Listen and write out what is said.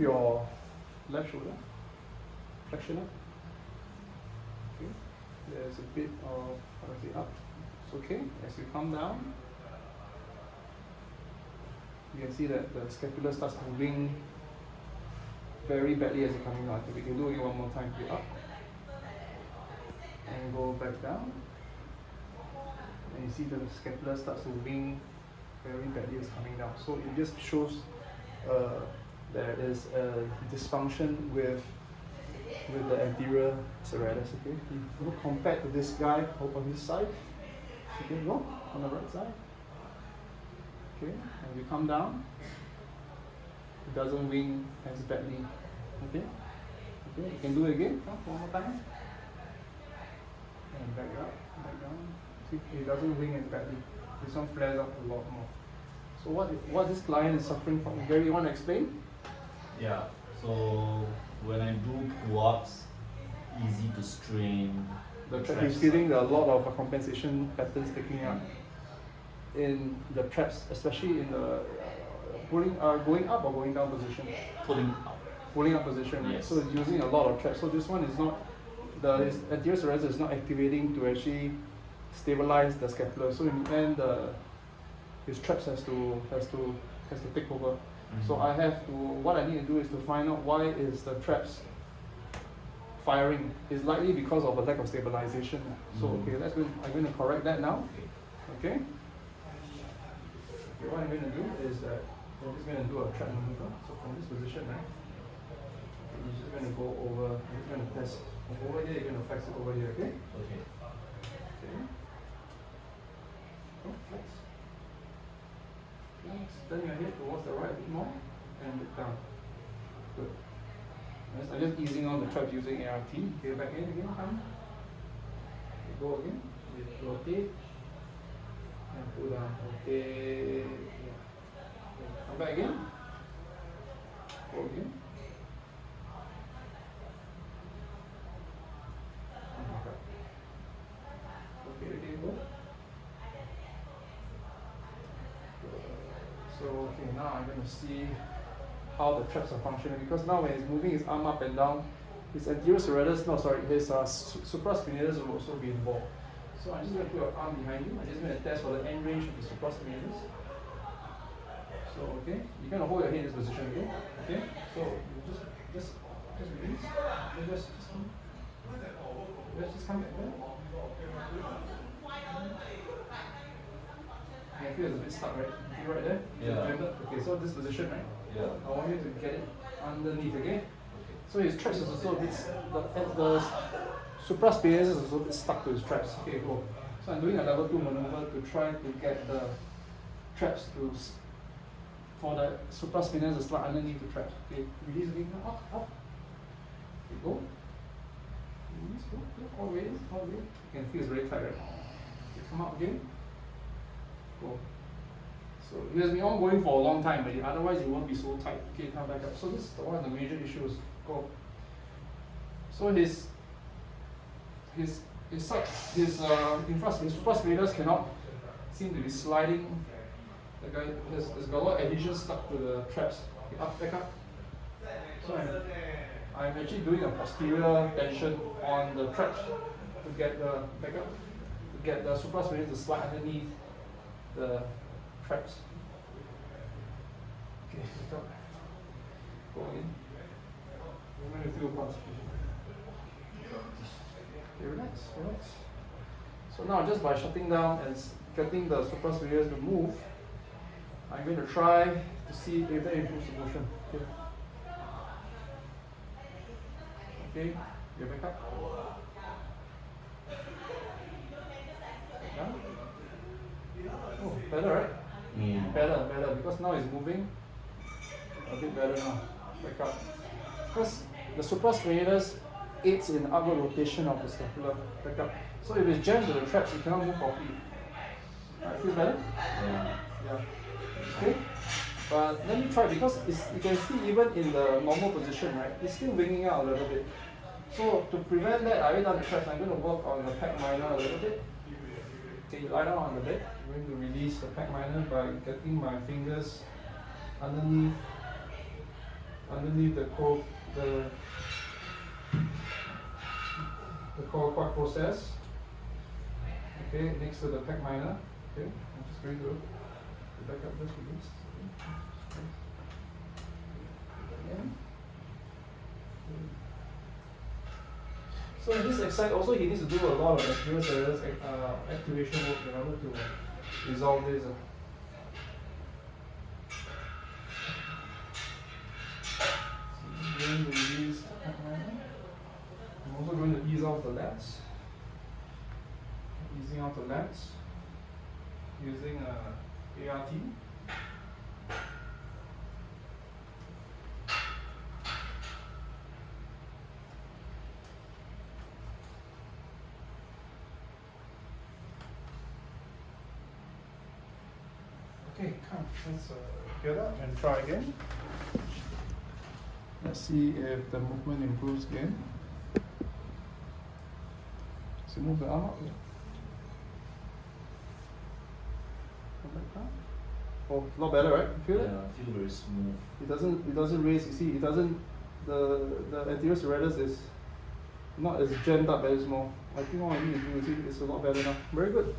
your left shoulder, flexion up. Okay, there's a bit of, how do I say, up. It's okay. As you come down, you can see that the scapula starts to wing very badly as you're coming down. We can do it one more time. Get up and go back down. And you see the scapula starts to wing very badly as coming down. So it just shows there is a dysfunction with the anterior serratus. Okay, you look compared to this guy on this side. Okay, go on the right side. Okay, and you come down. It doesn't wing as badly. Okay, okay, you can do it again. Come, one more time. And back up, back down. See, it doesn't wing as badly. This one flares up a lot more. So what this client is suffering from? Gary, you want to explain? Yeah. So when I do pull-ups, easy to strain. The trap, he's feeling a lot of compensation patterns taking up in the traps, especially in the going up or going down position. Pulling up. Pulling up position, right? Yes. So it's using a lot of traps. So this one is not, his anterior serratus is not activating to actually stabilize the scapula. So in the end, his traps has to take over. Mm-hmm. So what I need to do is to find out why is the traps firing. It's likely because of a lack of stabilization. So okay, I'm going to correct that now. Okay. What I'm going to do is that I'm just going to do a trap maneuver. So from this position, right, you're just going to go over. I'm just going to test over here. You're going to flex it over here. Okay. Okay. Okay. Oh, flex. Flex. Turn your head towards the right a bit more and look down. Good. Yes, I'm just easing on the traps using ART. Okay, back in again. Come. Okay, go again. Rotate. And pull down. Okay. Yeah. Come back again. Go again. Okay, again, go. So, okay, now I'm going to see how the traps are functioning, because now when he's moving his arm up and down, his anterior serratus, his supraspinatus will also be involved. So I'm just going to put your arm behind you. I'm just going to test for the end range of the supraspinatus. So, okay, you're going to hold your head in this position, okay? Okay, so you just release. Just come back there. I feel it's a bit stuck, right? You feel right there? Yeah. Okay, so this position, right? Yeah. I want you to get it underneath, okay? So his traps is also a bit, the supraspinatus is also a bit stuck to his traps. Okay, go. So I'm doing a level 2 maneuver to try to get the traps for the supraspinatus to slide underneath the traps. Okay, release again, up. Okay, go. Release, go, all the way. You can feel it's very tight, right? Okay, come up again. Go. So it has been ongoing for a long time, but otherwise it won't be so tight. Okay, come back up. So this is one of the major issues. Go. So his supraspinatus cannot seem to be sliding. The guy has got a lot of adhesion stuck to the traps. Okay, up, back up. So I'm actually doing a posterior tension on the traps to get the back up, to get the supraspinatus to slide underneath the traps. Okay, back up. Go in. I'm going to feel concentration. Okay, relax. So now just by shutting down and getting the supraspinatus to move, I'm going to try to see if that improves the motion. Okay. Okay, you back up. Down. Oh, better, right? Better, because now it's moving a bit better now. Back up. Because the supraspinatus aids in upward rotation of the scapula. Back up. So if it's jammed to the traps, it cannot move properly. Alright, feel better? Yeah. Okay. But let me try, because you can see even in the normal position, right? It's still winging out a little bit. So to prevent that, I already done the traps. I'm going to work on the pec minor a little bit. Okay, lie down on the bed. I'm going to release the pec minor by getting my fingers underneath underneath the core, the core quad process. Okay, next to the pec minor. Okay, I'm just going to back up this with this. Again. So in this exercise, also he needs to do a lot of anterior serratus activation work in order to resolve this. So I'm going to release the pec minor. I'm also going to ease off the lats. Easing out the lats using ART. Okay, come, let's get up and try again. Let's see if the movement improves again. So move the arm up. Oh, a lot better, right? You feel it? Yeah, I feel very smooth. It doesn't raise, you see, it doesn't, the anterior serratus is not as jammed up as more. I think all I need to do is see, it's a lot better now. Very good.